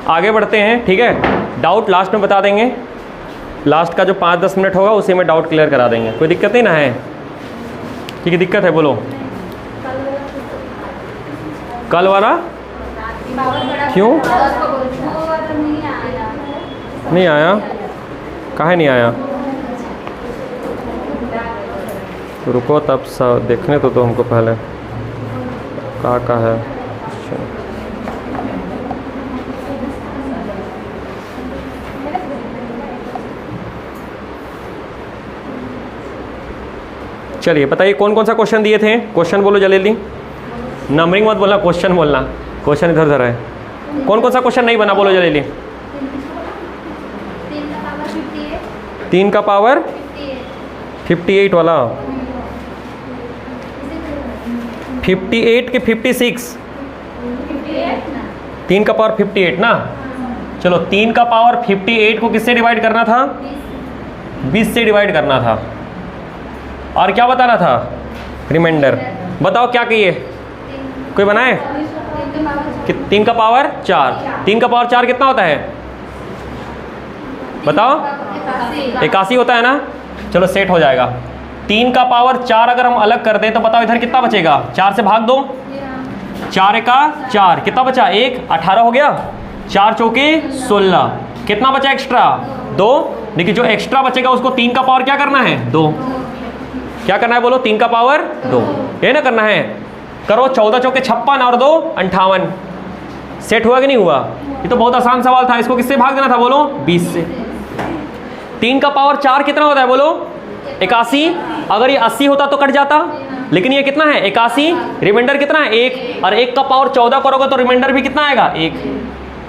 आगे बढ़ते हैं, ठीक है। डाउट लास्ट में बता देंगे, लास्ट का जो 5-10 मिनट होगा उसी में डाउट क्लियर करा देंगे। कोई दिक्कत नहीं ना है? ठीक है, दिक्कत है बोलो। कल वाला क्यों नहीं आया? काहे नहीं आया? रुको तब देखने तो हमको पहले का है। चलिए बताइए कौन कौन सा क्वेश्चन दिए थे? क्वेश्चन बोलो जल्दी, नंबरिंग मत बोलना, क्वेश्चन बोलना। क्वेश्चन इधर उधर है। कौन कौन सा क्वेश्चन नहीं बना बोलो जल्दी। 3 का पावर 58 वाला, 58 के 56, 3 का पावर 58 ना। चलो 3 का पावर 58 को किससे डिवाइड करना था? 20 से डिवाइड करना था। और क्या बताना था? रिमाइंडर। बताओ क्या कहिए, कोई बनाए? कि 3 का पावर 4, 3 का पावर 4 कितना होता है बताओ? 81 होता है ना। चलो सेट हो जाएगा। 3 का पावर 4 अगर हम अलग कर दें तो बताओ इधर कितना बचेगा? 4 से भाग दो, 4 एका 4, कितना बचा? 1, 18 हो गया। 4 चौके 16, कितना बचा एक्स्ट्रा? 2। देखिए जो एक्स्ट्रा बचेगा उसको 3 का पावर क्या करना है? 2। क्या करना है बोलो? 3 का पावर 2, ये ना करना है। करो 14 चौके 56 और 2 58। सेट हुआ कि नहीं हुआ? ये तो बहुत आसान सवाल था। इसको किससे भाग देना था बोलो? 20 से। 3 का पावर 4 कितना होता है बोलो? 81। अगर ये 80 होता तो कट जाता, लेकिन ये कितना है? 81। रिमाइंडर कितना है? 1। और 1 का पावर 14 करोगे तो रिमाइंडर भी कितना आएगा? 1।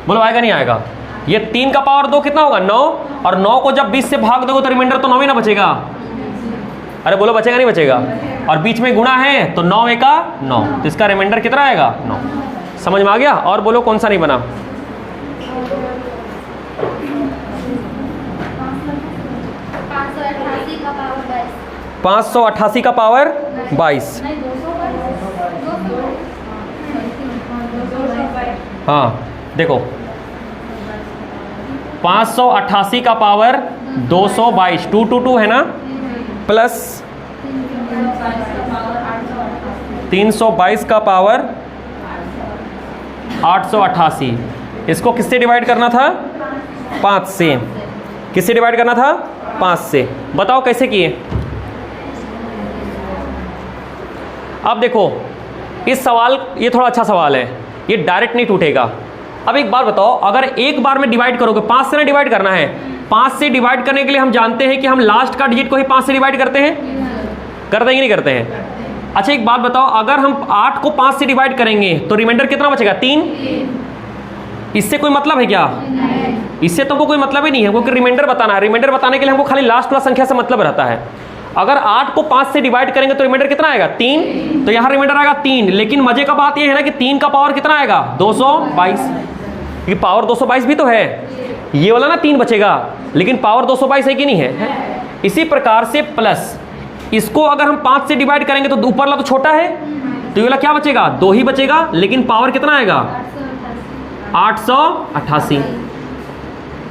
बोलो आएगा नहीं आएगा? ये 3 का पावर 2 कितना होगा? 9। और 9 को जब 20 से भाग दोगे तो रिमाइंडर तो 9 ही ना बचेगा। अरे बोलो बचेगा नहीं बचेगा? और बीच में गुणा है तो 9 एका 9, तो इसका रिमाइंडर कितना आएगा? 9। समझ में आ गया? और बोलो कौन सा नहीं बना? 588 का पावर 22। हाँ देखो 588 का पावर 222, 222 है ना, प्लस 322 का पावर 888। इसको किससे डिवाइड करना था? 5 से। किससे डिवाइड करना था? 5 से। बताओ कैसे किए? अब देखो इस सवाल, ये थोड़ा अच्छा सवाल है, ये डायरेक्ट नहीं टूटेगा। अब एक बार बताओ, अगर एक बार में डिवाइड करोगे, 5 से ना डिवाइड करना है। 5 से डिवाइड करने के लिए हम जानते हैं कि हम लास्ट का डिजिट को ही 5 से डिवाइड करते हैं, करते हैं कि नहीं करते हैं? अच्छा एक बात बताओ, अगर हम 8 को 5 से डिवाइड करेंगे तो रिमाइंडर कितना बचेगा? 3। इससे कोई मतलब है क्या? इससे तो कोई मतलब ही नहीं है, क्योंकि रिमाइंडर बताना है। रिमाइंडर बताने के लिए हमको खाली लास्ट वाला संख्या से मतलब रहता है। अगर 8 को 5 से डिवाइड करेंगे तो रिमाइंडर कितना आएगा? 3। तो यहाँ रिमाइंडर आएगा 3। लेकिन मजे का बात यह है ना कि 3 का पावर कितना आएगा? 222। ये पावर 222 भी तो है, ये वाला ना 3 बचेगा, लेकिन पावर 222 है कि नहीं है? इसी प्रकार से प्लस इसको अगर हम 5 से डिवाइड करेंगे तो ऊपर वाला तो छोटा है, तो ये वाला क्या बचेगा? 2 ही बचेगा, लेकिन पावर कितना आएगा? 888।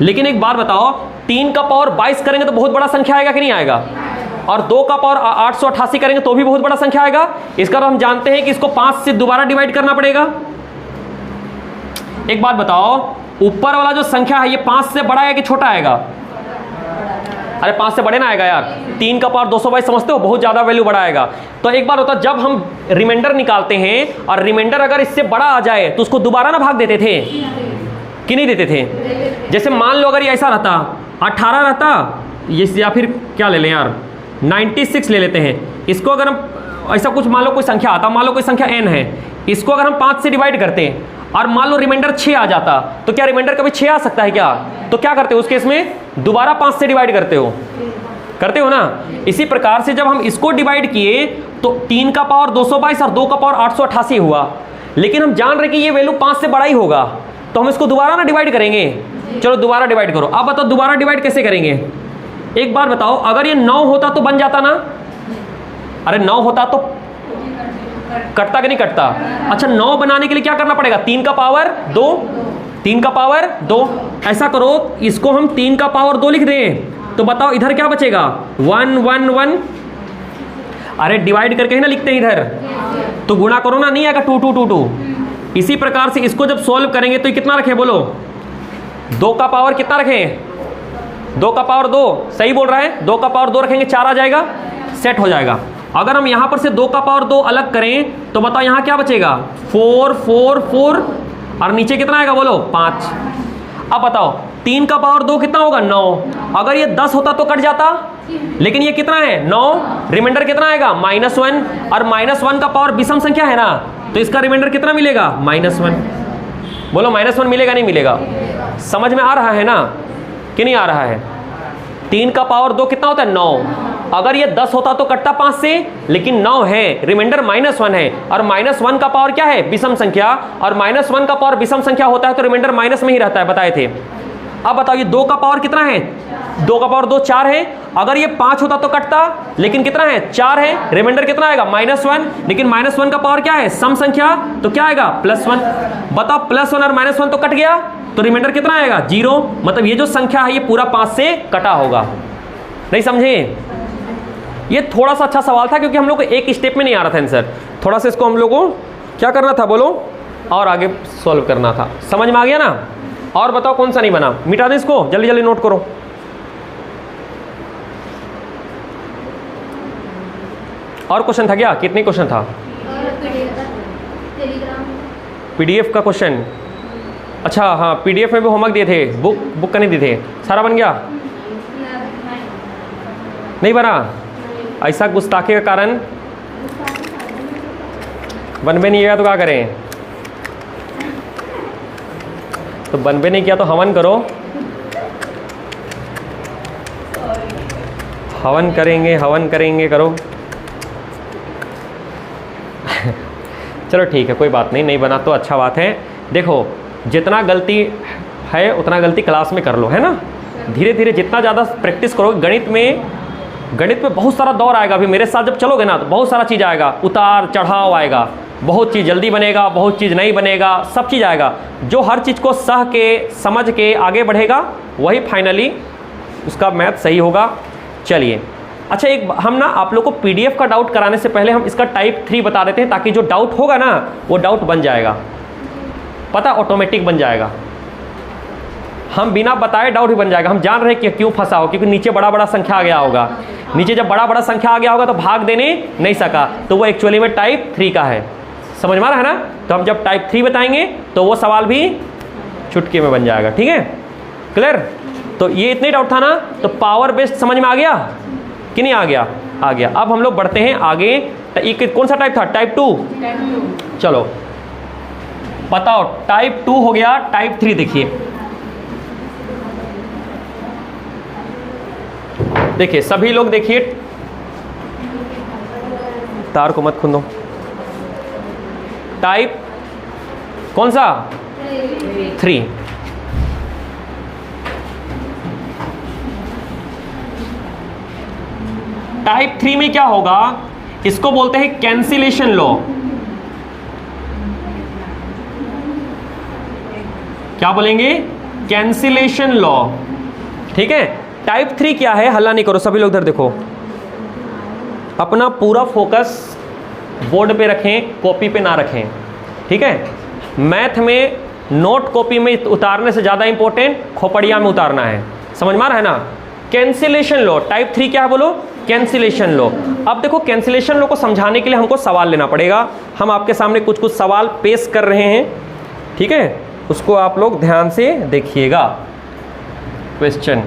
लेकिन एक बात बताओ, 3 का पावर 22 करेंगे तो बहुत बड़ा संख्या आएगा कि नहीं आएगा? और 2 का पावर 888 करेंगे तो भी बहुत बड़ा संख्या आएगा। इसका तो हम जानते हैं कि इसको 5 से दोबारा डिवाइड करना पड़ेगा। एक बात बताओ, ऊपर वाला जो संख्या है ये 5 से बड़ा है कि छोटा आएगा? अरे 5 से बड़े ना आएगा यार। 3 का पावर 222 समझते हो, बहुत ज्यादा वैल्यू बड़ा आएगा। तो एक बार होता, जब हम रिमाइंडर निकालते हैं और रिमाइंडर अगर इससे बड़ा आ जाए तो उसको दोबारा ना भाग देते थे कि नहीं देते थे? जैसे मान लो अगर ये ऐसा रहता, 18 रहता, ये या फिर क्या ले लें यार, 96 ले लेते हैं। इसको अगर हम ऐसा कुछ मान लो कोई संख्या आता, मान लो कोई संख्या n है, इसको अगर हम 5 से डिवाइड करते हैं और मान लो रिमाइंडर 6 आ जाता, तो क्या रिमाइंडर कभी 6 आ सकता है क्या? तो क्या करते हो उस केस में? दोबारा 5 से डिवाइड करते हो, करते हो ना। इसी प्रकार से जब हम इसको डिवाइड किए तो 3 का पावर 222 और 2 का पावर 888 हुआ, लेकिन हम जान रहे कि ये वैल्यू 5 से बड़ा ही होगा, तो हम इसको दोबारा ना डिवाइड करेंगे। चलो दोबारा डिवाइड करो। अब बताओ दोबारा डिवाइड कैसे करेंगे? एक बार बताओ, अगर ये 9 होता तो बन जाता ना? अरे 9 होता तो कटता कि नहीं कटता? अच्छा 9 बनाने के लिए क्या करना पड़ेगा? 3 का पावर 2, 3 का पावर 2। ऐसा करो, इसको हम 3 का पावर 2 लिख दें तो बताओ इधर क्या बचेगा? 1 1 1। अरे डिवाइड करके ही ना लिखते हैं इधर, तो गुणा करो ना, नहीं आएगा 2 2 2 2। इसी प्रकार से इसको जब सॉल्व करेंगे तो कितना रखें बोलो? 2 का पावर कितना रखें? 2 का पावर 2, सही बोल रहा है। 2 का पावर 2 रखेंगे 4 आ जाएगा, सेट हो जाएगा। अगर हम यहां पर से 2 का पावर 2 अलग करें तो बताओ यहां क्या बचेगा? 4 4 4 और नीचे कितना आएगा बोलो? 5। अब बताओ 3 का पावर 2 कितना होगा? 9। अगर ये 10 होता तो कट जाता, लेकिन ये कितना है? 9। रिमाइंडर कितना आएगा? -1। और -1 का पावर विषम संख्या है ना, तो इसका रिमाइंडर कितना मिलेगा? -1। बोलो -1 मिलेगा नहीं मिलेगा? समझ में आ रहा है ना कि नहीं आ रहा है? 3 का पावर 2 कितना होता है? 9। अगर ये 10 होता तो कटता 5 से, लेकिन 9 है, रिमाइंडर -1 है। और -1 का पावर क्या है? विषम संख्या। और -1 का पावर विषम संख्या होता है तो रिमाइंडर माइनस में ही रहता है, बताए थे। अब बताओ ये 2 का पावर कितना है? 2 का पावर 2 4 है। अगर ये 5 होता तो कटता, लेकिन कितना है? 4 है। रिमाइंडर कितना आएगा? -1। लेकिन -1 का पावर क्या है? सम संख्या, तो क्या आएगा? +1। बताओ +1 और -1 तो कट गया, तो रिमाइंडर कितना आएगा? 0। मतलब ये जो संख्या है ये पूरा 5 से कटा होगा। नहीं समझे? ये थोड़ा सा अच्छा सवाल था क्योंकि हम लोग को एक स्टेप में नहीं आ रहा था आंसर। थोड़ा सा इसको हम लोग को क्या करना था बोलो, और आगे सॉल्व करना था। समझ में आ गया ना? और बताओ कौन सा नहीं बना? मिटा दें इसको, जल्दी जल्दी नोट करो। और क्वेश्चन था क्या? कितने क्वेश्चन था? पीडीएफ का क्वेश्चन। अच्छा हाँ, पीडीएफ में भी होमवर्क दिए थे, बुक का नहीं दिए थे। सारा बन गया? नहीं बना? ऐसा गुस्ताखी का कारण बनबे नहीं गया तो क्या करें? तो बनबे नहीं किया तो हवन करो, हवन करेंगे करो। चलो ठीक है, कोई बात नहीं, नहीं बना तो अच्छा बात है। देखो जितना गलती है उतना गलती क्लास में कर लो, है ना? धीरे धीरे जितना ज़्यादा प्रैक्टिस करोगे, गणित में बहुत सारा दौर आएगा। अभी मेरे साथ जब चलोगे ना तो बहुत सारा चीज़ आएगा, उतार चढ़ाव आएगा, बहुत चीज़ जल्दी बनेगा, बहुत चीज़ नहीं बनेगा, सब चीज़ आएगा। जो हर चीज़ को सह के समझ के आगे बढ़ेगा वही फाइनली उसका मैथ सही होगा। चलिए अच्छा, एक हम ना आप लोग को पीडीएफ का डाउट कराने से पहले हम इसका टाइप 3 बता देते हैं, ताकि जो डाउट होगा ना वो डाउट बन जाएगा, पता ऑटोमेटिक बन जाएगा। हम बिना बताए डाउट ही बन जाएगा। हम जान रहे हैं कि क्यों फंसा हो, क्योंकि नीचे बड़ा बड़ा संख्या आ गया होगा। नीचे जब बड़ा बड़ा संख्या आ गया होगा तो भाग देने नहीं सका, तो वो एक्चुअली में टाइप 3 का है। समझ में आ रहा है ना? तो हम जब टाइप 3 बताएंगे तो वो सवाल भी चुटकी में बन जाएगा। ठीक है, क्लियर? तो ये इतने डाउट था ना, तो पावर बेस्ड समझ में आ गया कि नहीं आ गया? आ गया। अब हम लोग बढ़ते हैं आगे। कौन सा टाइप था? टाइप 2। चलो बताओ, टाइप 2 हो गया, टाइप 3 देखिए। देखिए सभी लोग देखिए, तार को मत खुंदो। टाइप कौन सा? 3। टाइप 3 में क्या होगा? इसको बोलते हैं कैंसिलेशन लॉ। क्या बोलेंगे? Cancellation law. ठीक है। टाइप 3 क्या है? हल्ला नहीं करो, सभी लोग इधर देखो, अपना पूरा फोकस बोर्ड पे रखें, कॉपी पे ना रखें। ठीक है। मैथ में नोट कॉपी में उतारने से ज़्यादा इंपॉर्टेंट खोपड़िया में उतारना है। समझ में आ रहा है ना? कैंसिलेशन लॉ, टाइप 3 क्या है बोलो? Cancellation law. अब देखो कैंसिलेशन लॉ को समझाने के लिए हमको सवाल लेना पड़ेगा। हम आपके सामने कुछ कुछ सवाल पेश कर रहे हैं, ठीक है? उसको आप लोग ध्यान से देखिएगा। क्वेश्चन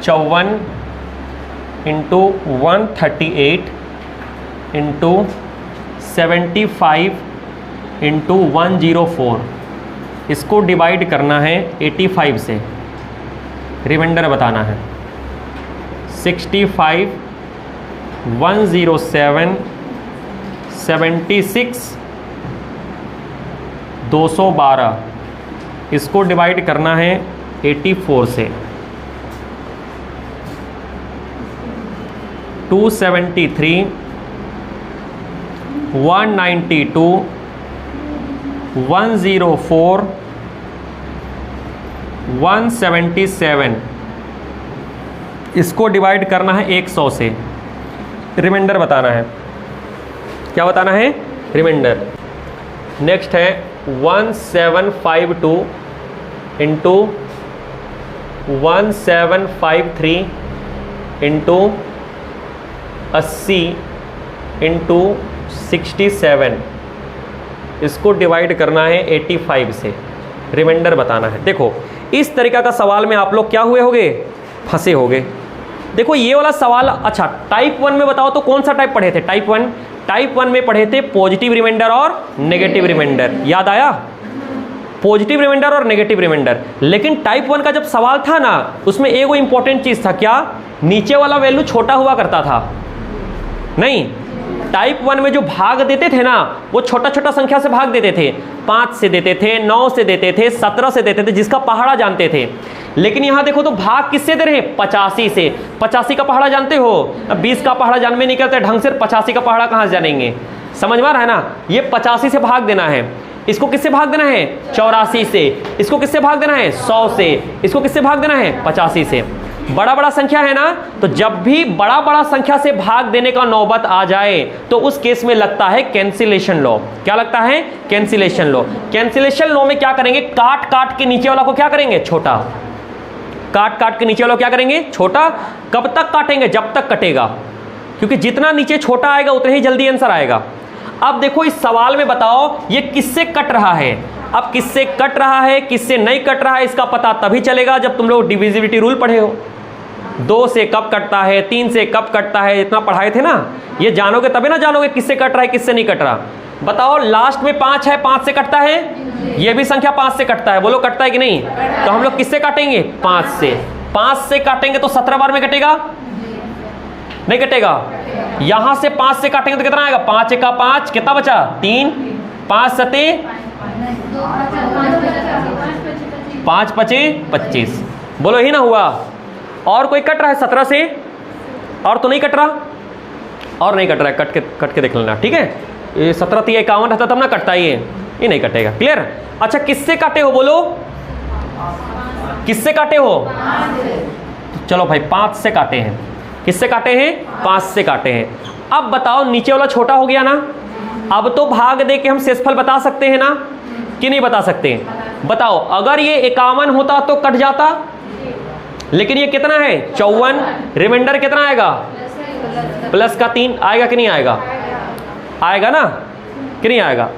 54 इंटू 138 इंटू 75 इंटू 104, इसको डिवाइड करना है 85 से, रिमाइंडर बताना है। 65, 107, 76, 212, इसको डिवाइड करना है 84 से। 273, 192, 104 177, इसको डिवाइड करना है 100 से, रिमाइंडर बताना है। क्या बताना है? रिमाइंडर। नेक्स्ट है 1752 इंटू 1753 इंटू 80 इंटू 67, इसको डिवाइड करना है 85 से, रिमाइंडर बताना है। देखो इस तरीका का सवाल में आप लोग क्या हुए होगे? फंसे होगे। देखो ये वाला सवाल, अच्छा टाइप 1 में बताओ तो कौन सा टाइप पढ़े थे? टाइप 1। टाइप 1 में पढ़े थे पॉजिटिव रिमाइंडर और नेगेटिव रिमाइंडर, याद आया? पॉजिटिव रिमाइंडर और नेगेटिव रिमाइंडर। लेकिन टाइप 1 का जब सवाल था ना, उसमें एगो इंपॉर्टेंट चीज था, क्या? नीचे वाला वैल्यू छोटा हुआ करता था। नहीं, टाइप 1 में जो भाग देते थे ना, वो छोटा छोटा संख्या से भाग देते थे, 5 से देते थे, 9 से देते थे, 17 से देते थे, जिसका पहाड़ा जानते थे। लेकिन यहां देखो तो भाग किससे दे रहे हैं? 85 से। 85 का पहाड़ा जानते हो? अब 20 का पहाड़ा जानने नहीं करते ढंग से, 85 का पहाड़ा कहां से जानेंगे? समझ में आ रहा है ना? ये 85 से भाग देना है। इसको किससे भाग देना है? 84 से। इसको किससे भाग देना है? 100 से। इसको किससे भाग देना है? 85 से। बड़ा बड़ा संख्या है ना, तो जब भी बड़ा बड़ा संख्या से भाग देने का नौबत आ जाए तो उस केस में लगता है कैंसिलेशन लॉ। क्या लगता है? Cancellation law. कैंसिलेशन लॉ में क्या करेंगे? काट काट के नीचे वाला को क्या करेंगे? छोटा। काट काट के नीचे वाला क्या करेंगे? छोटा। कब तक काटेंगे? जब तक कटेगा, क्योंकि जितना नीचे छोटा आएगा उतना ही जल्दी आंसर आएगा। अब देखो इस सवाल में बताओ ये किससे कट रहा है। अब किससे कट रहा है किससे नहीं कट रहा है इसका पता तभी चलेगा जब तुम लोग डिविजिबिलिटी रूल पढ़े हो। 2 से कब कटता है, 3 से कब कटता है, इतना पढ़ाए थे ना, ये जानोगे तभी ना जानोगे किससे कट रहा है किससे नहीं कट रहा। बताओ लास्ट में 5 है, 5 से कटता है, ये भी संख्या 5 से कटता है, बोलो कटता है कि नहीं? तो हम लोग किससे काटेंगे? 5 से। 5 से काटेंगे तो 17 बार में कटेगा? नहीं कटेगा। यहां से 5 से काटेंगे तो कितना आएगा? 5 का 5, कितना बचा? 3, 5 सते 5 पचे 25, बोलो ही ना हुआ। और कोई कट रहा है 17 से? और तो नहीं कट रहा, और नहीं कट रहा है, कट के देख लेना, ठीक है? ये 17 3 51 रहता तब ना कटता, ये नहीं कटेगा। क्लियर? अच्छा किससे काटे हो बोलो? किससे काटे हो? चलो भाई 5 से काटे हैं। किससे काटे हैं? 5 से काटे हैं। अब बताओ नीचे वाला छोटा हो गया ना, अब तो भाग दे के हम शेषफल बता सकते हैं ना कि नहीं बता सकते? बताओ अगर ये 51 होता तो कट जाता, लेकिन ये कितना है? 54। रिमाइंडर कितना आएगा? प्लस का 3 आएगा कि नहीं आएगा? आएगा ना कि नहीं आएगा?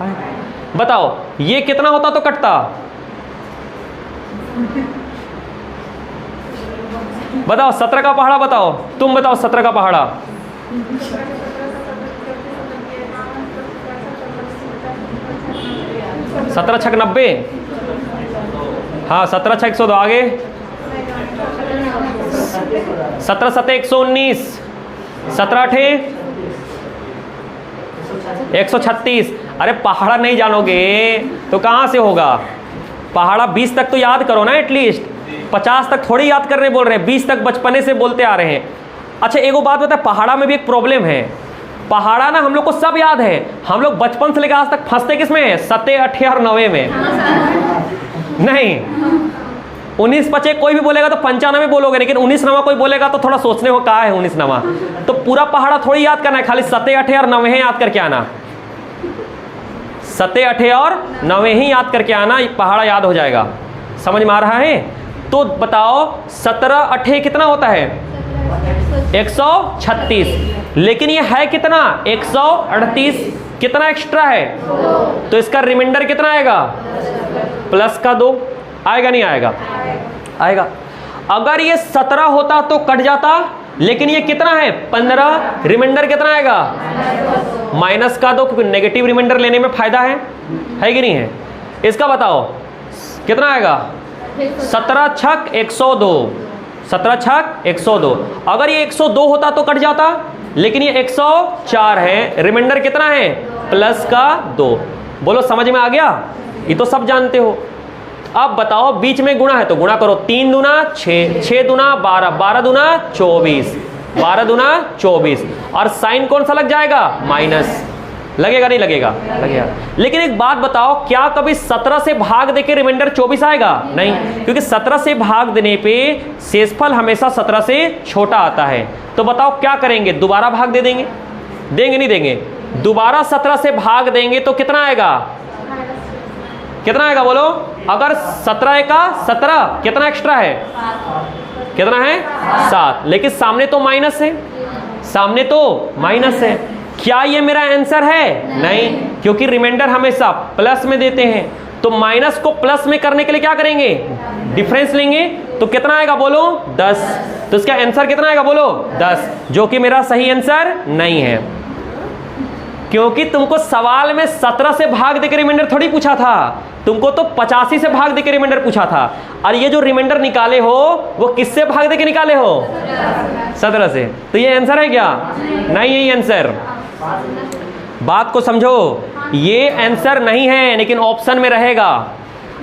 बताओ ये कितना होता तो कटता? बताओ 17 का पहाड़ा बताओ, तुम बताओ 17 का पहाड़ा। 17 छक 90, हाँ 17 छक 102, आगे 17 सते 119, 17 अठे 136। अरे पहाड़ा नहीं जानोगे तो कहां से होगा? पहाड़ा 20 तक तो याद करो ना एटलीस्ट, 50 तक थोड़ी याद करने बोल रहे हैं, 20 तक बचपने से बोलते आ रहे हैं। अच्छा एगो बात बता, पहाड़ा में भी एक प्रॉब्लम है। पहाड़ा ना हम लोग को सब याद है, हम लोग बचपन से लेकर आज तक फंसते किस में है? 7, 8 और 9 में। नहीं 19 पचे कोई भी बोलेगा तो 95 बोलोगे, लेकिन 19 नवा कोई बोलेगा तो थोड़ा सोचने को कहा है 19 नवा। तो पूरा पहाड़ा थोड़ी याद करना है, खाली 7, 8 और 9 याद करके आना। 7, 8 और 9 ही याद करके आना, पहाड़ा याद हो जाएगा। समझ में आ रहा है? तो बताओ 17 8 कितना होता है? 136। लेकिन ये है कितना? 138। कितना एक्स्ट्रा है? तो इसका रिमाइंडर कितना आएगा? प्लस का 2। आएगा नहीं आएगा? आएगा। अगर ये 17 होता तो कट जाता, लेकिन ये कितना है? 15। रिमाइंडर कितना आएगा? माइनस का 2, क्योंकि नेगेटिव रिमाइंडर लेने में फायदा है कि नहीं है? इसका बताओ कितना आएगा? 17 छक 102, 17 छक 102। अगर ये 102 होता तो कट जाता, लेकिन ये 104 है, रिमाइंडर कितना है? प्लस का 2। बोलो समझ में आ गया? ये तो सब जानते हो। अब बताओ बीच में गुणा है तो गुणा करो, 3 दूना 6, 6 दूना 12, 12 दूना 24, 12 दूना 24। और साइन कौन सा लग जाएगा? माइनस। लगेगा नहीं लगेगा? लगेगा। लेकिन एक बात बताओ, क्या कभी 17 से भाग देके रिमाइंडर 24 आएगा? नहीं, क्योंकि 17 से भाग देने पे शेषफल हमेशा 17 से छोटा आता है। तो बताओ क्या करेंगे? दोबारा भाग दे देंगे? देंगे नहीं देंगे? दोबारा 17 से भाग देंगे तो कितना आएगा? कितना आएगा बोलो? अगर 17 का 17, कितना एक्स्ट्रा है? कितना है? 7। लेकिन सामने तो माइनस है, सामने तो माइनस है। क्या ये मेरा आंसर है? नहीं, क्योंकि रिमाइंडर हमेशा प्लस में देते हैं। तो माइनस को प्लस में करने के लिए क्या करेंगे? डिफरेंस लेंगे। तो कितना आएगा बोलो? 10। तो इसका आंसर कितना आएगा बोलो? 10, जो कि मेरा सही आंसर नहीं है, क्योंकि तुमको सवाल में 17 से भाग देकर रिमाइंडर थोड़ी पूछा था, तुमको तो 85 से भाग देकर रिमाइंडर पूछा था। और ये जो रिमाइंडर निकाले हो वो किससे भाग देके निकाले हो? 17 से। तो ये आंसर है क्या? नहीं है ये आंसर। बात को समझो, ये आंसर नहीं है, लेकिन ऑप्शन में रहेगा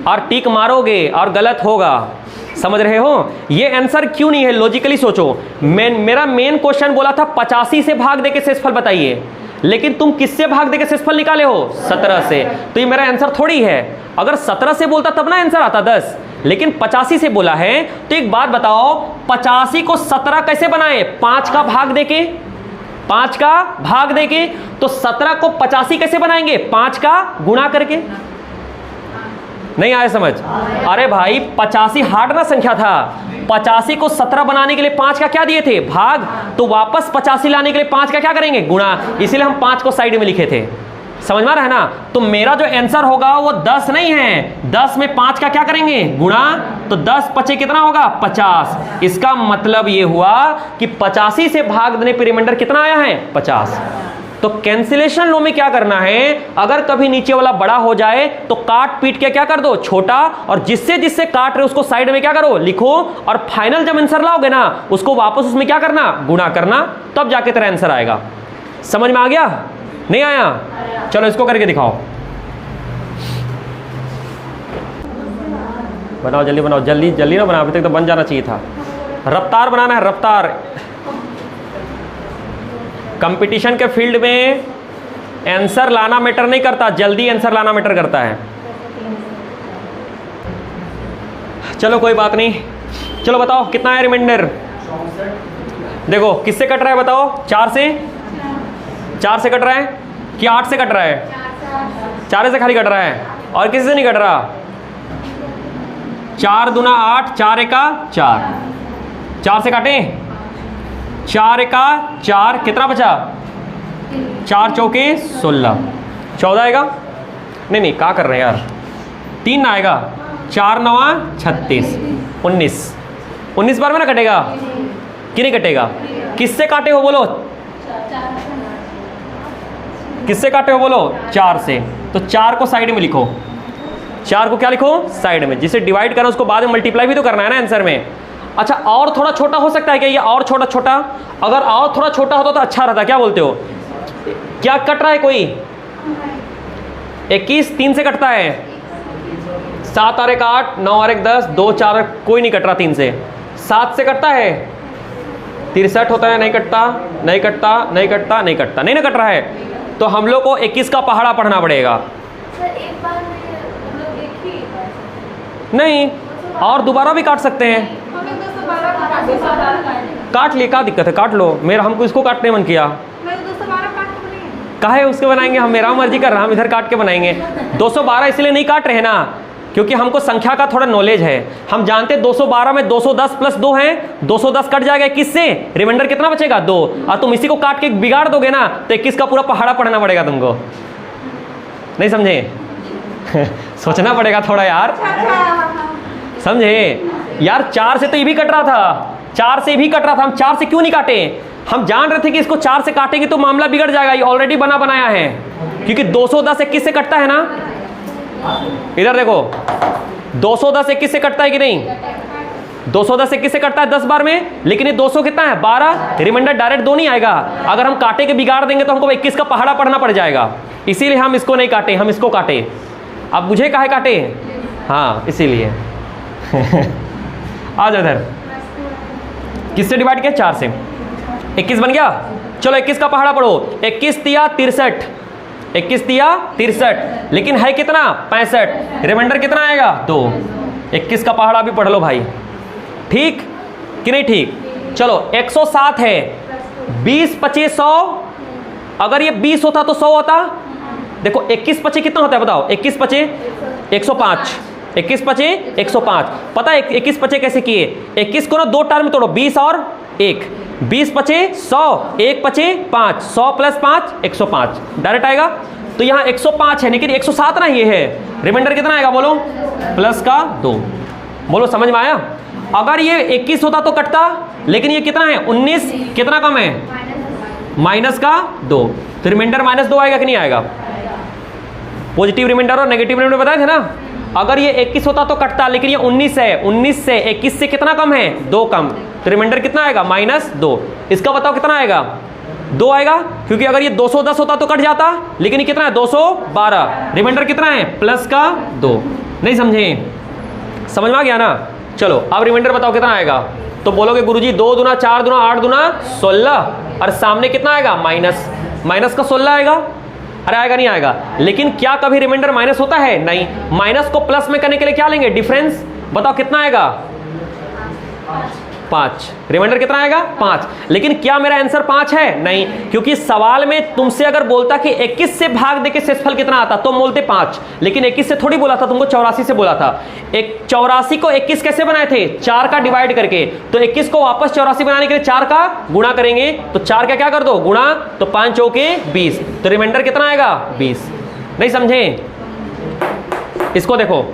और टिक मारोगे और गलत होगा। समझ रहे हो? ये आंसर क्यों नहीं है? लॉजिकली सोचो। मेरा मेन क्वेश्चन बोला था 85 से भाग देके शेषफल बताइए, लेकिन तुम किससे भाग देके शेषफल निकाले हो? 17 से। तो ये मेरा आंसर थोड़ी है। अगर 17 से बोलता तब ना आंसर आता 10, लेकिन 85 से बोला है। तो एक बात बताओ, 85 को 17 कैसे बनाए? 5 का भाग देके, 5 का भाग देके। तो 17 को 85 कैसे बनाएंगे? 5 का गुणा करके। नहीं आया समझ? अरे भाई 85 हार्ड ना संख्या था। 85 को 17 बनाने के लिए 5 का क्या दिए थे? भाग। तो वापस 85 लाने के लिए 5 का क्या करेंगे? गुणा। इसीलिए हम 5 को साइड में लिखे थे। समझ में आ रहा है ना? तो मेरा जो आंसर होगा वो 10 नहीं है, 10 में 5 का क्या करेंगे? गुणा। तो 10 पचे कितना होगा? 50। इसका मतलब ये हुआ कि 85 से भाग देने पर रिमाइंडर कितना आया है? 50। तो कैंसिलेशन लो में क्या करना है? अगर कभी नीचे वाला बड़ा हो जाए तो काट पीट के क्या कर दो? छोटा। और जिससे जिससे काट रहे उसको साइड में क्या करो? लिखो। और फाइनल जब आंसर लाओगे ना, उसको वापस उसमें क्या करना? गुणा करना। तब जाके तेरा आंसर आएगा। समझ में आ गया? नहीं आया? चलो इसको करके दिखाओ। बनाओ जल्दी बनाओ, जल्दी जल्दी ना बनाओ, अभी तक तो बन जाना चाहिए था। रफ्तार बनाना है, रफ्तार। कंपटीशन के फील्ड में आंसर लाना मैटर नहीं करता, जल्दी आंसर लाना मैटर करता है। चलो कोई बात नहीं। चलो बताओ कितना है रिमाइंडर? देखो किससे कट रहा है बताओ? 4 से? 4 से कट रहा है कि 8 से कट रहा है? 4 से खाली कट रहा है, और किसी से नहीं कट रहा। 4 दूना 8, 4 एका 4। 4 से काटें? 4 एका 4, कितना बचा? 4 चौके 16, 14 आएगा? नहीं नहीं, क्या कर रहे हैं यार? 3 ना आएगा। 4 9 36, 19। 19 बार में ना कटेगा कि नहीं कटेगा? किससे काटे हो बोलो? किससे काटे हो बोलो? 4 से। तो 4 को साइड में लिखो। 4 को क्या लिखो? साइड में। जिसे डिवाइड करना उसको बाद में मल्टीप्लाई भी तो करना है ना आंसर में। अच्छा, और थोड़ा छोटा हो सकता है क्या ये? और छोटा छोटा? अगर और थोड़ा छोटा होता तो अच्छा रहता। क्या बोलते हो? क्या कट रहा है कोई? 21 3 से कटता है। 7 और 1 8, 9 और 1 10, 2 4, कोई नहीं कट रहा 3 से। 7 से कटता है? 63 होता है, नहीं कटता, नहीं कटता, नहीं कटता, नहीं कटता, नहीं ना कट रहा है। तो हम लोग को 21 का पहाड़ा पढ़ना पड़ेगा। सर एक बार में हम लोग एक ही नहीं, और दोबारा भी काट सकते हैं। हमें 212 काट काट लिए, क्या दिक्कत है? काट लो। मेरा हमको इसको काटने मन किया। मैं 212 काट के बनाएंगे। काहे उसके बनाएंगे? हम मेरा मर्जी कर रहा, हम इधर काट के बनाएंगे। 212 इसलिए नहीं काट रहे ना, क्योंकि हमको संख्या का थोड़ा नॉलेज है। हम जानते 212 में 210 प्लस 2 है, 210 कट जाएगा 21 से, रिमाइंडर कितना बचेगा? 2। और तुम इसी को काट के बिगाड़ दोगे ना, तो 21 का पूरा पहाड़ा पढ़ना पड़ेगा तुमको। नहीं समझे? सोचना पड़ेगा थोड़ा यार, समझे यार? 4 से तो ये भी कट रहा था, 4 से भी कट रहा था। हम 4 से क्यों नहीं काटे? हम जान रहे थे कि इसको 4 से काटेंगे तो मामला बिगड़ जाएगा। ये ऑलरेडी बना बनाया है, क्योंकि 210 21 से कटता है ना। इधर देखो, 210 21 से कटता है कि नहीं? 210 21 से कटता है 10 बार में, लेकिन ये 200 कितना है? 12। रिमाइंडर डायरेक्ट 2 नहीं आएगा। अगर हम काटे के बिगाड़ देंगे तो हमको 21 का पहाड़ा पढ़ना पड़ जाएगा। इसीलिए हम इसको नहीं काटे, हम इसको काटे। अब मुझे काहे काटे? हाँ इसीलिए। आ जाओ इधर। किससे डिवाइड किया? 4 से। 21 बन गया। चलो 21 का पहाड़ा पढ़ो। 21 तिया 63, 21 दिया 63, लेकिन है कितना 65, रिमाइंडर कितना आएगा 2। 21 का पहाड़ा भी पढ़ लो भाई, ठीक कि नहीं ठीक। चलो 107 है, 20 25 100, अगर ये 20 होता तो 100 होता। देखो 21 25 कितना होता है बताओ, 21 25 105, 21 25 105। पता है 21 25 कैसे किए, 21 को ना दो टर्म में तोड़ो, 20 और 1, 20 25 100, 1 25 5, 100 प्लस 5 105 डायरेक्ट आएगा। तो यहाँ 105 है, लेकिन 107 ना ये है, रिमाइंडर कितना आएगा बोलो, प्लस का 2। बोलो समझ में आया। अगर ये 21 होता तो कटता, लेकिन ये कितना है 19, कितना कम है माइनस का 2, तो रिमाइंडर -2 आएगा कि नहीं आएगा। पॉजिटिव रिमाइंडर और नेगेटिव रिमाइंडर बताए थे ना। अगर ये 21 होता तो कटता, लेकिन ये 19 है, 19 से 21 से कितना कम है 2 कम, तो रिमाइंडर कितना आएगा -2। इसका बताओ कितना आएगा 2 आएगा, क्योंकि अगर ये 210 होता तो कट जाता, लेकिन ये कितना है 212, रिमाइंडर कितना है प्लस का 2। नहीं समझे, समझ में आ गया ना। चलो अब रिमाइंडर बताओ कितना आएगा, तो बोलोगे गुरुजी 2 दूना 4 दूना 8 दूना 16, और सामने कितना आएगा माइनस का 16 आएगा। अरे आएगा नहीं आएगा, लेकिन क्या कभी रिमाइंडर माइनस होता है, नहीं। माइनस को प्लस में करने के लिए क्या लेंगे, डिफरेंस। बताओ कितना आएगा 5, रिमाइंडर कितना आएगा 5। लेकिन क्या मेरा आंसर 5 है, नहीं, क्योंकि सवाल में तुमसे अगर बोलता कि 21 से भाग दे के शेषफल कितना आता तो बोलते 5, लेकिन 21 से थोड़ी बोला था, तुमको 84 से बोला था। 84 को 21 कैसे बनाए थे, 4 का डिवाइड करके। तो 21 को वापस 84 बनाने के लिए 4 का गुणा करेंगे, तो 4 का क्या कर दो गुणा, तो 5 चौके 20, तो रिमाइंडर कितना आएगा 20। नहीं समझे। इसको देखो,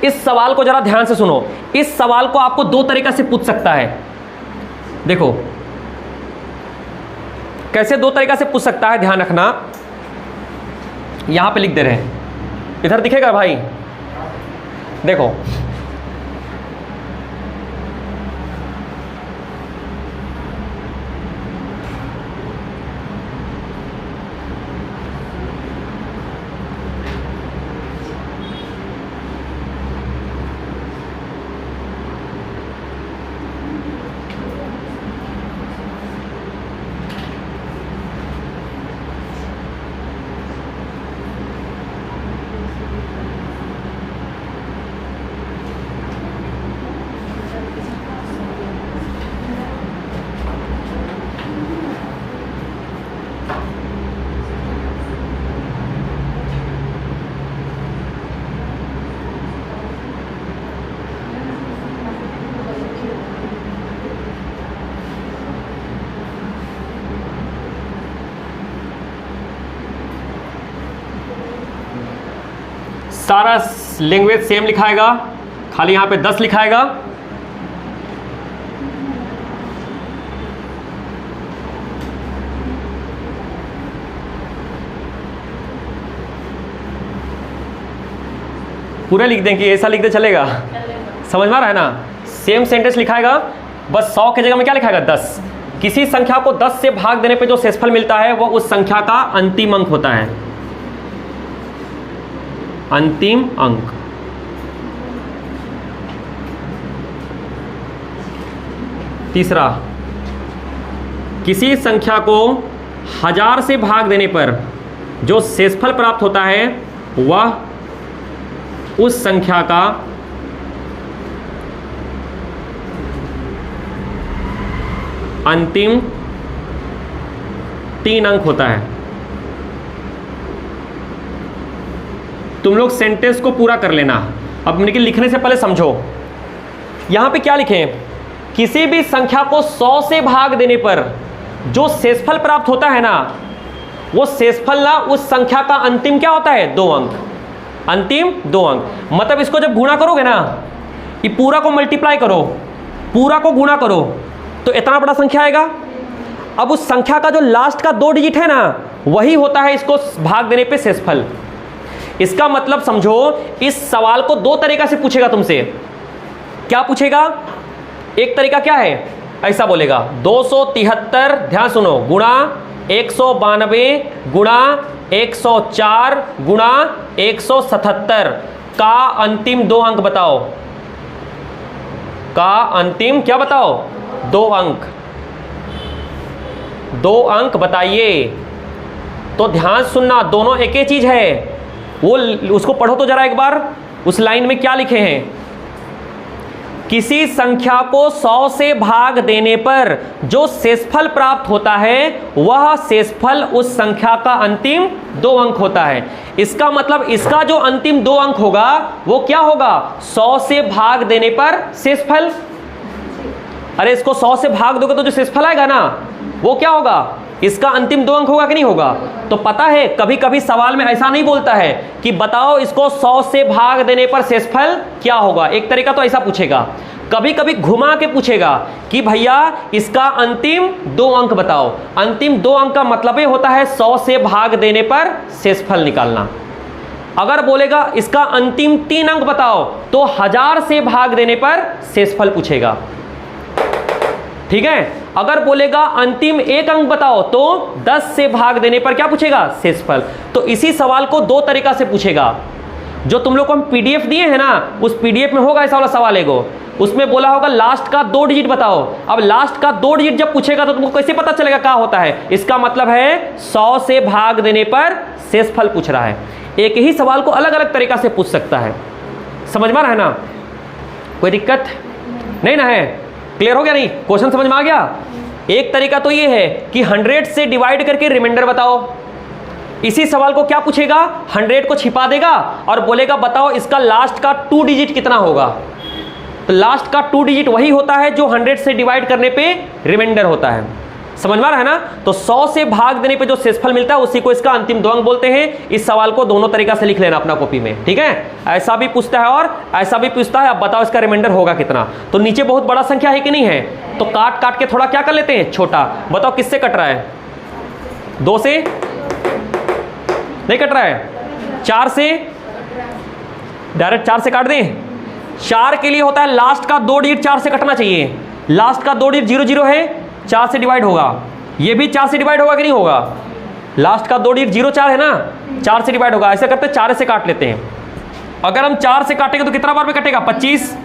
इस सवाल को जरा ध्यान से सुनो। इस सवाल को आपको 2 तरीका से पूछ सकता है। देखो कैसे 2 तरीका से पूछ सकता है, ध्यान रखना। यहां पे लिख दे रहे हैं, इधर दिखेगा भाई, देखो सारा लैंग्वेज सेम लिखाएगा, खाली यहां पे 10 लिखाएगा। पूरा लिख दें कि ऐसा लिख दे चलेगा, समझ में आ रहा है ना। सेम सेंटेंस लिखाएगा, बस 100 की जगह में क्या लिखाएगा 10। किसी संख्या को 10 से भाग देने पे जो शेषफल मिलता है वो उस संख्या का अंतिम अंक होता है, अंतिम अंक। तीसरा, किसी संख्या को 1000 से भाग देने पर जो शेषफल प्राप्त होता है वह उस संख्या का अंतिम 3 अंक होता है। तुम लोग सेंटेंस को पूरा कर लेना। अब लेकिन लिखने से पहले समझो, यहां पे क्या लिखें, किसी भी संख्या को 100 से भाग देने पर जो शेषफल प्राप्त होता है ना, वो शेषफल ना उस संख्या का अंतिम क्या होता है 2 अंक, अंतिम 2 अंक। मतलब इसको जब गुणा करोगे ना, ये पूरा को मल्टीप्लाई करो, पूरा को गुणा करो, तो इतना बड़ा संख्या आएगा। अब उस संख्या का जो लास्ट का 2 डिजिट है ना, वही होता है इसको भाग देने पे शेषफल। इसका मतलब समझो, इस सवाल को 2 तरीका से पूछेगा तुमसे। क्या पूछेगा, एक तरीका क्या है, ऐसा बोलेगा 273, ध्यान सुनो, गुणा 192 गुणा 104 गुणा 177 का अंतिम 2 अंक बताओ, का अंतिम क्या बताओ 2 अंक, 2 अंक बताइए। तो ध्यान सुनना, दोनों एक ही चीज है। वो उसको पढ़ो तो जरा एक बार, उस लाइन में क्या लिखे हैं। किसी संख्या को 100 से भाग देने पर जो शेषफल प्राप्त होता है वह शेषफल उस संख्या का अंतिम 2 अंक होता है। इसका मतलब इसका जो अंतिम 2 अंक होगा वो क्या होगा, 100 से भाग देने पर शेषफल। अरे इसको 100 से भाग दोगे तो जो शेषफल आएगा ना वो क्या होगा, इसका अंतिम 2 अंक होगा कि नहीं होगा। तो पता है कभी कभी सवाल में ऐसा नहीं बोलता है कि बताओ इसको 100 से भाग देने पर शेषफल क्या होगा। एक तरीका तो ऐसा पूछेगा, कभी कभी घुमा के पूछेगा कि भैया इसका अंतिम 2 अंक बताओ। अंतिम 2 अंक का मतलब ये होता है 100 से भाग देने पर शेषफल निकालना। अगर बोलेगा इसका अंतिम 3 अंक बताओ तो 1000 से भाग देने पर शेषफल पूछेगा, ठीक है। अगर बोलेगा अंतिम 1 अंक बताओ तो 10 से भाग देने पर क्या पूछेगा, शेषफल। तो इसी सवाल को 2 तरीका से पूछेगा। जो तुम लोग को हम पीडीएफ दिए हैं ना, उस पीडीएफ में होगा ऐसा वाला सवाल एगो, उसमें बोला होगा लास्ट का 2 डिजिट बताओ। अब लास्ट का 2 डिजिट जब पूछेगा तो तुमको कैसे पता चलेगा क्या होता है। इसका मतलब है 100 से भाग देने पर शेषफल पूछ रहा है। एक ही सवाल को अलग अलग तरीका से पूछ सकता है। समझ में आ रहा है ना, कोई दिक्कत नहीं ना है, क्लियर हो गया। नहीं क्वेश्चन समझ में आ गया। एक तरीका तो ये है कि 100 से डिवाइड करके रिमाइंडर बताओ। इसी सवाल को क्या पूछेगा, 100 को छिपा देगा और बोलेगा बताओ इसका लास्ट का 2 डिजिट कितना होगा। तो लास्ट का 2 डिजिट वही होता है जो 100 से डिवाइड करने पे रिमाइंडर होता है। समझ में आ रहा है ना। तो 100 से भाग देने पे जो शेषफल मिलता है उसी को इसका अंतिम 2 अंक बोलते हैं। इस सवाल को दोनों तरीका से लिख लेना अपना कॉपी में, ठीक है। ऐसा भी पूछता है और ऐसा भी पूछता है। अब बताओ इसका रिमाइंडर होगा कितना। तो नीचे बहुत बड़ा संख्या है कि नहीं है, तो काट काट के थोड़ा क्या कर लेते हैं, छोटा। बताओ किससे कट रहा है, 2 से नहीं कट रहा है, 4 से, डायरेक्ट 4 से काट दें। 4 के लिए होता है लास्ट का 2 डिजिट 4 से कटना चाहिए। लास्ट का 2 डिजिट 00 है, 4 से डिवाइड होगा। ये भी 4 से डिवाइड होगा कि नहीं होगा। लास्ट का 2 डिजिट 04 है ना, 4 से डिवाइड होगा। ऐसे करते 4 से काट लेते हैं। अगर हम 4 से काटेंगे तो कितना बार में कटेगा, 25।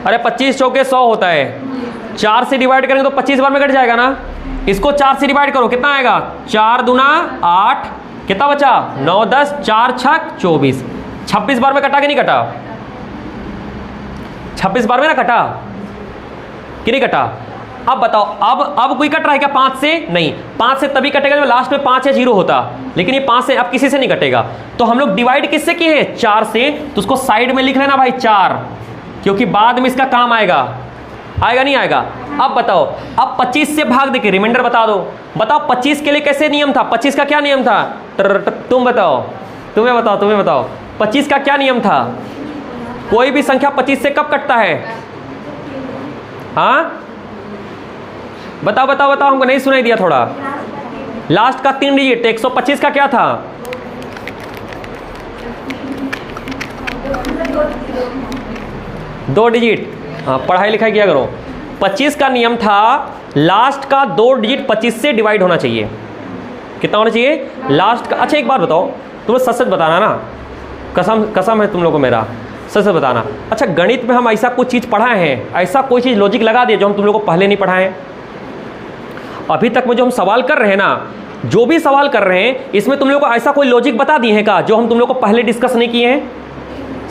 अरे 25 चौके 100 होता है। 4 से डिवाइड करेंगे तो 25 बार में कट जाएगा ना। इसको 4 से डिवाइड करो, कितना आएगा, 4 दूना 8, कितना बचा, 9 10, 4 6 24। 26 बार में कटा कि नहीं कटा, 26 बार में ना कटा कि नहीं कटा। अब बताओ, अब कोई कट रहा है क्या 5 से, नहीं। 5 से तभी कटेगा जब लास्ट में 5 या 0 होता, लेकिन ये 5 से अब किसी से नहीं कटेगा। तो हम लोग डिवाइड किससे किए हैं, 4 से। तो उसको साइड में लिख लेना भाई 4, क्योंकि बाद में इसका काम आएगा। आएगा नहीं आएगा। अब बताओ, अब 25 से भाग देके रिमाइंडर बता दो। बताओ 25 के लिए कैसे नियम था, 25 का क्या नियम था, तुम बताओ, तुम्हें बताओ 25 का क्या नियम था। कोई भी संख्या 25 से कब कटता है, हाँ बताओ हमको नहीं सुनाई दिया थोड़ा। लास्ट का 3 डिजिट, 125 का क्या था, दो डिजिट। हाँ पढ़ाई लिखाई किया करो। 25 का नियम था लास्ट का 2 डिजिट 25 से डिवाइड होना चाहिए। कितना होना चाहिए लास्ट का। अच्छा एक बात बताओ, तुम्हें सच सच बताना ना, कसम है तुम लोगों को मेरा, सच सच बताना। अच्छा गणित में हम ऐसा कुछ चीज़ पढ़ाए हैं, ऐसा कोई चीज़ लॉजिक लगा दिया जो हम तुम लोगों को पहले नहीं पढ़ाए हैं। अभी तक में जो हम सवाल कर रहे हैं ना, जो भी सवाल कर रहे हैं इसमें तुम लोगों को ऐसा कोई लॉजिक बता दिए हैं का जो हम तुम लोगों को पहले डिस्कस नहीं किए हैं।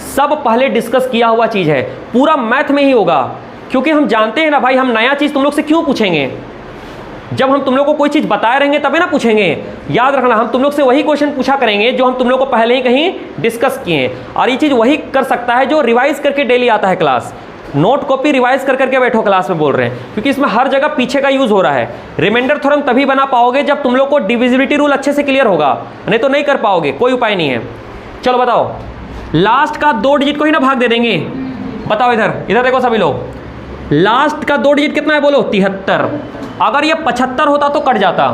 सब पहले डिस्कस किया हुआ चीज़ है, पूरा मैथ में ही होगा। क्योंकि हम जानते हैं ना भाई, हम नया चीज़ तुम लोग से क्यों पूछेंगे। जब हम तुम लोग को कोई चीज़ बताए रहेंगे तभी ना पूछेंगे। याद रखना, हम तुम लोग से वही क्वेश्चन पूछा करेंगे जो हम तुम लोग को पहले ही कहीं डिस्कस किए हैं। और ये चीज़ वही कर सकता है जो रिवाइज करके डेली आता है क्लास। नोट कॉपी रिवाइज कर करके बैठो क्लास में बोल रहे हैं, क्योंकि इसमें हर जगह पीछे का यूज़ हो रहा है। रिमाइंडर थ्योरम तभी बना पाओगे जब तुम लोग को डिविजिबिलिटी रूल अच्छे से क्लियर होगा, नहीं तो नहीं कर पाओगे, कोई उपाय नहीं है। चलो बताओ, लास्ट का 2 डिजिट को ही ना भाग दे देंगे। बताओ इधर देखो सभी लोग, लास्ट का 2 डिजिट कितना है बोलो, 73। अगर ये 75 होता तो कट जाता,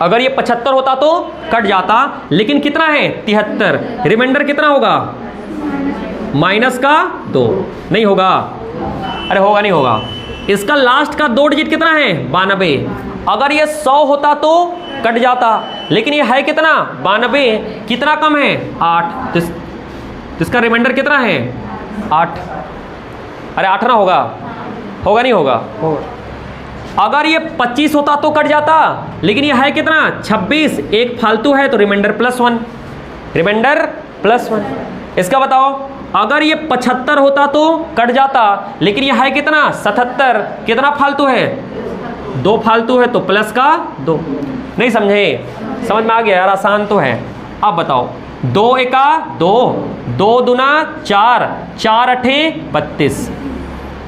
अगर ये 75 होता तो कट जाता, लेकिन कितना है 73। रिमाइंडर कितना होगा, माइनस का 2, नहीं होगा। अरे होगा नहीं होगा। इसका लास्ट का 2 डिजिट कितना है 92। अगर ये 100 होता तो कट जाता, लेकिन ये है कितना 92, कितना कम है 8। तो इसका रिमाइंडर कितना है 8। अरे 8 ना होगा, होगा नहीं होगा, अगर ये 25 होता तो कट जाता, लेकिन ये है कितना 26, एक फालतू है तो रिमाइंडर +1, रिमाइंडर +1। इसका बताओ, अगर ये 75 होता तो कट जाता, लेकिन ये है कितना 77, कितना फालतू है 2 फालतू है तो प्लस का 2। नहीं समझे? समझ में आ गया यार, आसान तो है। अब बताओ, 2 एका 2, 2 दूना 4, 4 अठे 32,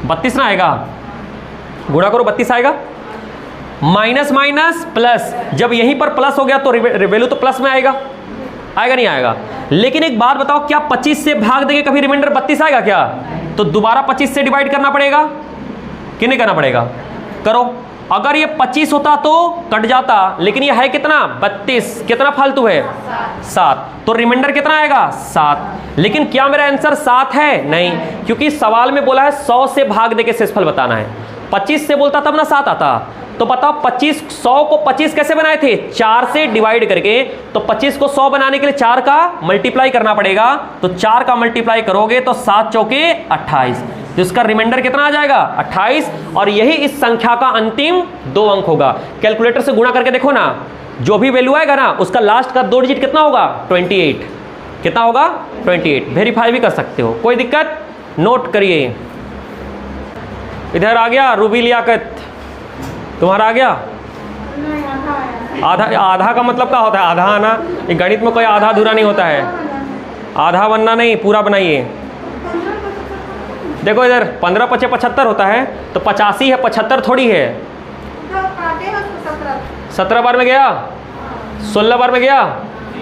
32 ना आएगा, गुणा करो 32 आएगा। माइनस माइनस प्लस, जब यहीं पर प्लस हो गया तो वैल्यू तो प्लस में आएगा, आएगा नहीं आएगा? लेकिन एक बात बताओ, क्या 25 से भाग देंगे कभी रिमाइंडर 32 आएगा क्या? तो दोबारा 25 से डिवाइड करना पड़ेगा कि नहीं करना पड़ेगा? करो। अगर ये 25 होता तो कट जाता, लेकिन ये है कितना 32, कितना फालतू है 7, तो रिमाइंडर कितना आएगा 7। लेकिन क्या मेरा आंसर 7 है? नहीं, क्योंकि सवाल में बोला है 100 से भाग देके शेषफल बताना है। 25 से बोलता तब ना 7 आता। तो बताओ 25, 100 को 25 कैसे बनाए थे? 4 से डिवाइड करके। तो 25 को 100 बनाने के लिए 4 का मल्टीप्लाई करना पड़ेगा, तो 4 का मल्टीप्लाई करोगे तो 7 चौके 28, तो इसका रिमाइंडर कितना आ जाएगा 28। और यही इस संख्या का अंतिम 2 अंक होगा। कैलकुलेटर से गुणा करके देखो ना, जो भी वैल्यू आएगा ना उसका लास्ट का 2 डिजिट कितना होगा 28, कितना होगा 28। वेरीफाई भी कर सकते हो, कोई दिक्कत? नोट करिए। इधर आ गया रूबी लियाकत, तुम्हारा आ गया? आधा, आधा का मतलब क्या होता है? आधा आना। ये गणित में कोई आधा अधूरा नहीं होता है, आधा बनना नहीं, पूरा बनाइए। देखो इधर 15 × 5 = 75 होता है, तो 85 है, 75 थोड़ी है। 17 बार में गया, 16 बार में गया।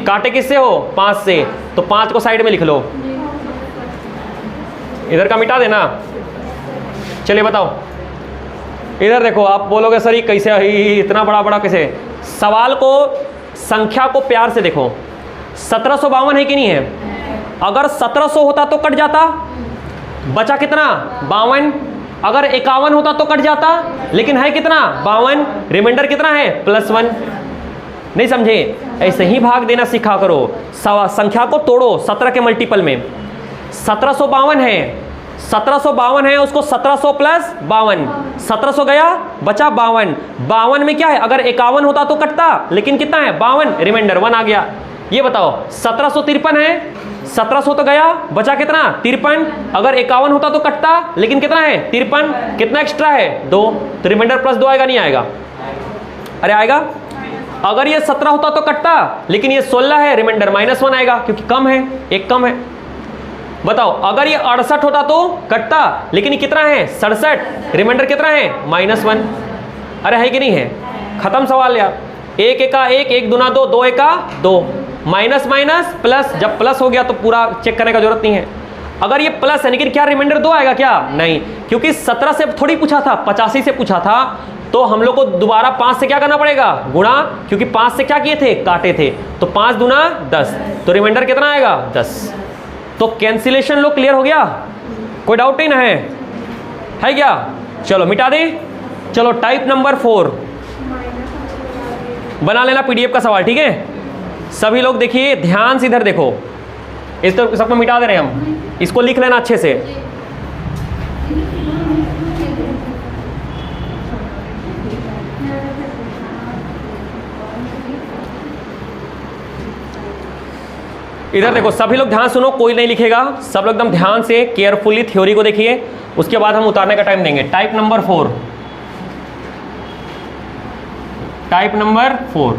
काटे किससे हो? 5 से, तो 5 को साइड में लिख लो, इधर का मिटा देना। चलिए बताओ, इधर देखो, आप बोलोगे सर ये कैसे इतना बड़ा बड़ा कैसे? सवाल को, संख्या को प्यार से देखो। 1752 है कि नहीं है? अगर 1700 होता तो कट जाता, बचा कितना 52। अगर 51 होता तो कट जाता, लेकिन है कितना 52, रिमाइंडर कितना है +1। नहीं समझे? ऐसे ही भाग देना सीखा करो। संख्या को तोड़ो 17 के मल्टीपल में। 1752 है, 1752 है, उसको 1700 + 52, 1700 गया, बचा 52। 52 में क्या है? अगर 51 होता तो कटता, लेकिन कितना है 52, रिमाइंडर 1 आ गया। ये बताओ 1753 है, 1700 तो गया, बचा कितना 53। अगर 51 होता तो कटता, लेकिन कितना है 53, कितना एक्स्ट्रा है 2, तो रिमाइंडर +2 आएगा नहीं आएगा? अरे आएगा। अगर ये 17 होता तो कटता, लेकिन ये 16 है, रिमाइंडर -1 आएगा, क्योंकि कम है, एक कम है। बताओ अगर ये 68 होता तो कटता, लेकिन ये कितना है 67, रिमाइंडर कितना है -1। अरे है कि नहीं है? खत्म सवाल यार। 1 एका 1, 1 दूना 2, 2 एका 2, माइनस माइनस प्लस, जब प्लस हो गया तो पूरा चेक करने का जरूरत नहीं है। अगर ये प्लस है, लेकिन क्या रिमाइंडर 2 आएगा क्या? नहीं, क्योंकि 17 से थोड़ी पूछा था, 85 से पूछा था, तो हम लोग को दोबारा 5 से क्या करना पड़ेगा गुणा, क्योंकि 5 से क्या किए थे काटे थे, तो 5 दूना 10, तो रिमाइंडर कितना आएगा 10। तो कैंसिलेशन लो क्लियर हो गया? कोई डाउट नहीं ना है क्या? चलो मिटा दे। चलो टाइप नंबर 4 बना लेना पीडीएफ का सवाल, ठीक है? सभी लोग देखिए ध्यान से, इधर देखो, इस तो सबको मिटा दे रहे हैं हम, इसको लिख लेना अच्छे से। इधर देखो सभी लोग ध्यान सुनो, कोई नहीं लिखेगा, सब लोग एकदम ध्यान से केयरफुली थ्योरी को देखिए, उसके बाद हम उतारने का टाइम देंगे। टाइप नंबर 4, टाइप नंबर 4,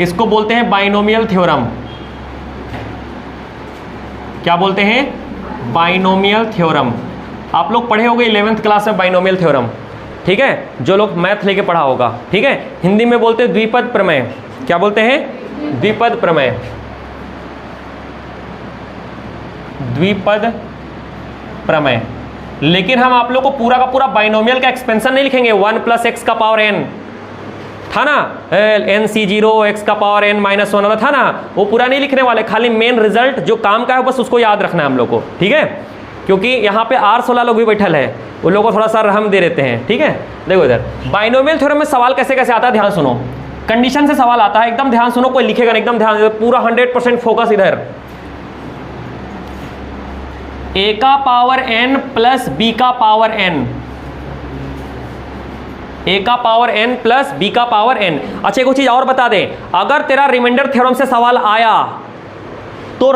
इसको बोलते हैं बाइनोमियल थ्योरम। क्या बोलते हैं? Binomial theorem. आप लोग पढ़े होंगे 11th क्लास में बाइनोमियल थ्योरम, ठीक है? जो लोग मैथ लेके पढ़ा होगा, ठीक है? हिंदी में बोलते हैं द्विपद प्रमेय। क्या बोलते हैं? द्विपद प्रमेय, द्विपद प्रमेय। लेकिन हम आप लोग को पूरा का पूरा बाइनोमियल का एक्सपेंशन नहीं लिखेंगे। 1 + x का पावर n था ना, nc0 x का पावर n -1 वाला था ना, वो पूरा नहीं लिखने वाले, खाली मेन रिजल्ट जो काम का है बस उसको याद रखना है हम लोग को, ठीक है? क्योंकि यहाँ पे R16 लोग भी बैठल है, उन लोगों को थोड़ा सा रहम दे देते हैं, ठीक है? देखो इधर बाइनोमियल थ्योरम में सवाल कैसे कैसे आता है, ध्यान सुनो। कंडीशन से सवाल आता है, एकदम ध्यान सुनो, कोई लिखेगा नहीं, एकदम ध्यान, पूरा 100% फोकस इधर। a का पावर n + b का पावर n, ए का पावर n प्लस बी का पावर n। अच्छा एक चीज और बता दें, अगर तेरा रिमाइंडर थ्योरम से सवाल आया तो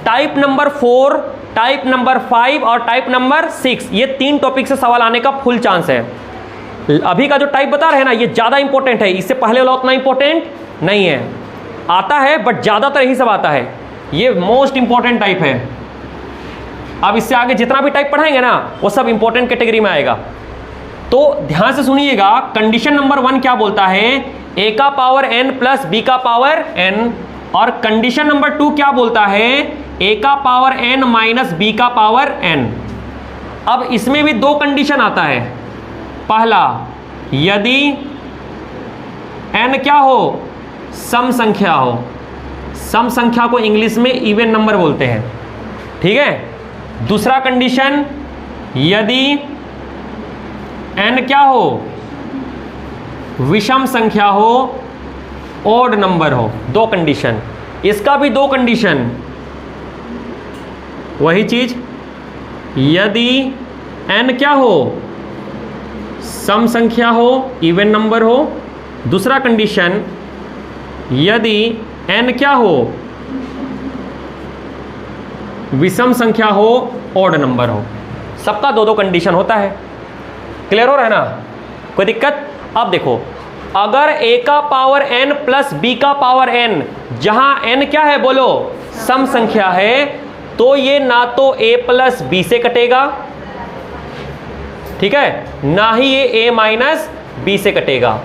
टाइप नंबर 4, टाइप नंबर 5 और टाइप नंबर 6, ये 3 टॉपिक से सवाल आने का फुल चांस है। अभी का जो टाइप बता रहे हैं ना, ये ज़्यादा इंपॉर्टेंट है, इससे पहले वाला उतना इंपॉर्टेंट नहीं है। आता है बट ज़्यादातर यही सब आता है, ये मोस्ट इंपॉर्टेंट टाइप है। अब इससे आगे जितना भी टाइप पढ़ाएंगे ना वो सब इंपॉर्टेंट कैटेगरी में आएगा। तो ध्यान से सुनिएगा, कंडीशन नंबर 1 क्या बोलता है, ए का पावर n प्लस बी का पावर n, और कंडीशन नंबर 2 क्या बोलता है, ए का पावर n माइनस बी का पावर n। अब इसमें भी 2 कंडीशन आता है। पहला, यदि n क्या हो, सम संख्या हो। सम संख्या को इंग्लिश में इवन नंबर बोलते हैं, ठीक है। दूसरा कंडीशन, यदि n क्या हो, विषम संख्या हो, ओड नंबर हो। 2 कंडीशन, इसका भी 2 कंडीशन। वही चीज, यदि n क्या हो, सम संख्या हो, इवन नंबर हो। दूसरा कंडीशन, यदि n क्या हो, विषम संख्या हो, ओड नंबर हो। सबका 2-2 कंडीशन होता है। क्लियर हो रहा है ना, कोई दिक्कत? अब देखो, अगर a का पावर n प्लस b का पावर n, जहां n क्या है बोलो, सम संख्या है, तो ये ना तो a प्लस बी से कटेगा, ठीक है, ना ही ये a माइनस बी से कटेगा।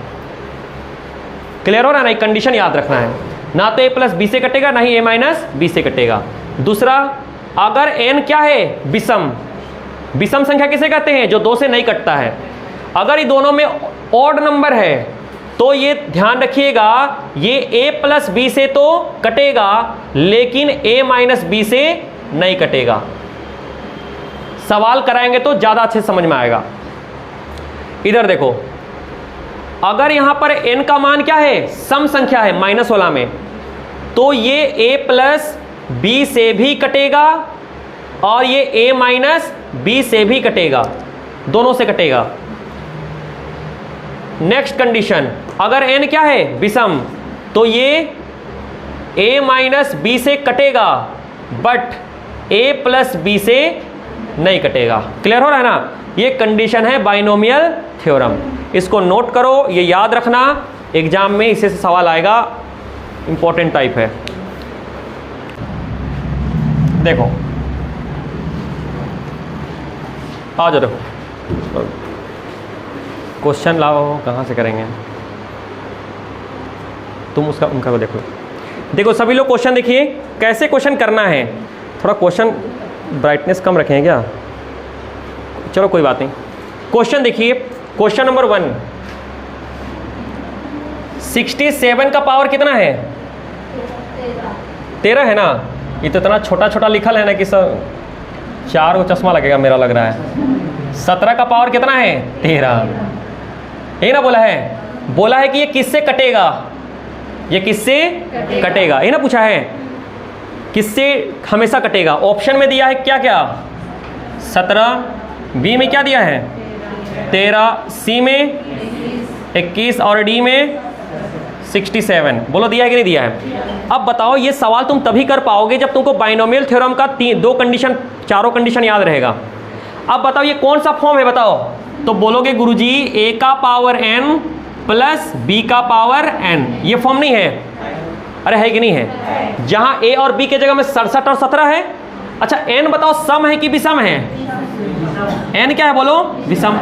क्लियर हो रहा है ना, एक कंडीशन याद रखना है, ना तो a प्लस बी से कटेगा, ना ही a माइनस बी से कटेगा। दूसरा, अगर n क्या है, विषम। विषम संख्या किसे कहते हैं, जो 2 से नहीं कटता है। अगर ये दोनों में ऑड नंबर है तो ये ध्यान रखिएगा, ये a प्लस बी से तो कटेगा लेकिन a माइनस बी से नहीं कटेगा। सवाल कराएंगे तो ज़्यादा अच्छे समझ में आएगा। इधर देखो, अगर यहां पर n का मान क्या है, सम संख्या है, माइनस वाला में, तो ये a प्लस बी से भी कटेगा और ये a माइनस बी से भी कटेगा, दोनों से कटेगा। नेक्स्ट कंडीशन, अगर n क्या है, विषम, तो ये a माइनस बी से कटेगा बट a प्लस बी से नहीं कटेगा। क्लियर हो रहा है ना, ये कंडीशन है बाइनोमियल थ्योरम। इसको नोट करो, ये याद रखना, एग्जाम में इसे से सवाल आएगा, इंपॉर्टेंट टाइप है। देखो आ जाओ, देखो क्वेश्चन लाओ, कहाँ से करेंगे तुम, उसका उनका को देखो। देखो सभी लोग क्वेश्चन देखिए, कैसे क्वेश्चन करना है। थोड़ा क्वेश्चन ब्राइटनेस कम रखें क्या, चलो कोई बात नहीं। क्वेश्चन देखिए, क्वेश्चन नंबर 1, 67 का पावर कितना है, 13 है ना। ये तो इतना छोटा छोटा लिखल है ना कि सब 4 को चश्मा लगेगा मेरा लग रहा है। 17 का पावर कितना है, 13, यही ना बोला है। बोला है कि ये किससे कटेगा, ये किससे कटेगा, ये ना पूछा है, किससे हमेशा कटेगा। ऑप्शन में दिया है क्या क्या, 17, बी में क्या दिया है, 13, सी में 21 और डी में 67। बोलो दिया है कि नहीं दिया है। अब बताओ, ये सवाल तुम तभी कर पाओगे जब तुमको बाइनोमियल थ्योरम का 2 कंडीशन, 4 कंडीशन याद रहेगा। अब बताओ ये कौन सा फॉर्म है, बताओ। तो बोलोगे गुरुजी a का पावर n प्लस b का पावर n, ये फॉर्म नहीं है। अरे है कि नहीं है, जहां a और b के जगह में 67 और 17 है। अच्छा n बताओ सम है कि विषम है, n क्या है बोलो, विषम।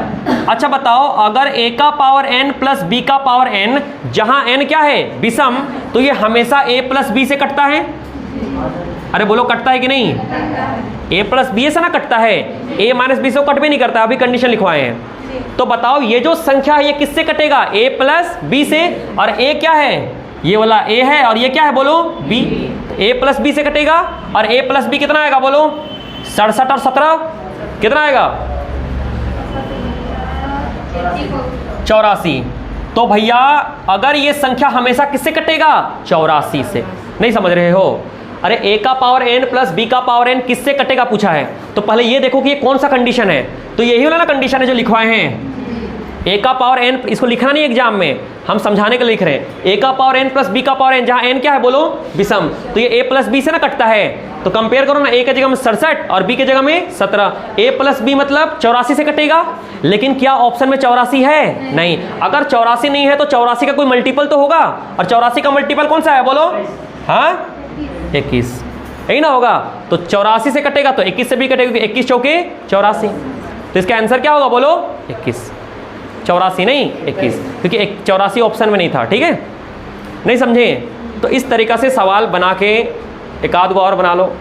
अच्छा बताओ, अगर a का पावर n प्लस b का पावर n, जहां n क्या है, विषम, तो ये हमेशा a प्लस b से कटता है। अरे बोलो कटता है कि नहीं, a प्लस बी से ना कटता है, a माइनस बी से कट भी नहीं करता। अभी कंडीशन लिखवाए हैं। तो बताओ ये जो संख्या है ये किससे कटेगा, a प्लस बी से, और a क्या है, ये वाला a है, और ये क्या है बोलो, b। a प्लस बी से कटेगा और a प्लस बी कितना आएगा बोलो, 67 और 17 कितना आएगा, 84। तो भैया अगर ये संख्या हमेशा किससे कटेगा, 84 से। नहीं समझ रहे हो, अरे a का पावर n प्लस b का पावर n किससे कटेगा पूछा है, तो पहले ये देखो कि ये कौन सा कंडीशन है। तो यही वाला ना कंडीशन है जो लिखवाए हैं, ए का पावर एन, इसको लिखना नहीं एग्जाम में, हम समझाने के लिए लिख रहे हैं। ए का पावर एन प्लस बी का पावर एन, जहां एन क्या है बोलो विषम, तो ये ए प्लस बी से ना कटता है, तो कंपेयर करो ना, ए के जगह में 67 और बी के जगह में 17, ए प्लस बी मतलब 84 से कटेगा। लेकिन क्या ऑप्शन में 84 है? नहीं। अगर 84 नहीं है तो 84 का कोई मल्टीपल तो होगा, और 84 का मल्टीपल कौन सा है बोलो? हाँ 21, यही ना होगा। तो 84 से कटेगा तो 21 से भी कटेगा, क्योंकि 21 चौके 84, तो इसका आंसर क्या होगा बोलो? 21, 84 नहीं 21, क्योंकि 84 ऑप्शन में नहीं था। ठीक है, नहीं समझे? तो इस तरीका से सवाल बना के एक आध गो और बना लो।